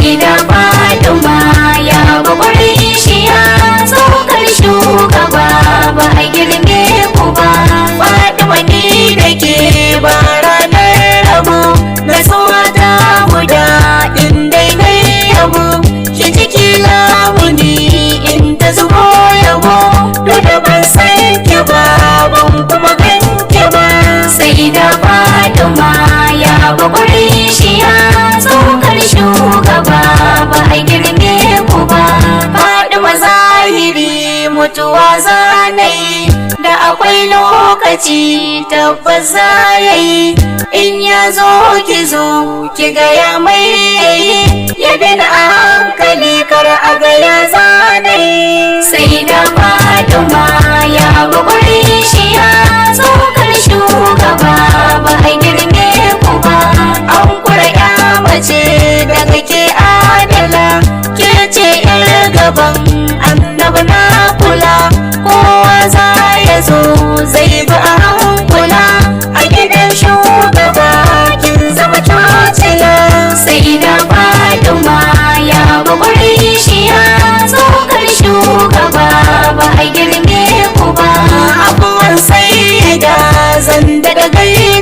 sai da Fatima ya gwagwarin shi ya tsokar shugaba ba a girme ku ba. Fatima ni da ke ba ranar rabu na ta guda in dai na yabo ki ciki lamuni in ta zubo yabo duk da ban san ki ba ban kuma gan ki ba. Sai da Fatima ya gwagwarin shi ya tsokar shugaba ba a girme ku ba. Fatima zahiri mutuwa zanai da akwai lokaci tabbas za yayi in ya zo ki zo ki gaya mai yayi ya bina a hankali kar a gaya zanai. Sai da Fatima ya gwagwarin shi ya tsokar shugaba ba a girme ku ba. An kura ya mace daga ke adala ke ce yar gaban annabi na kula kowa za ya zo zai bi a hankula a gidan shugaba kin zama cocila. Sai da Fatima ya gwagwarin shi ya tsokar shugaba ba a girme ku ba. Abuwan sai da zan daga gai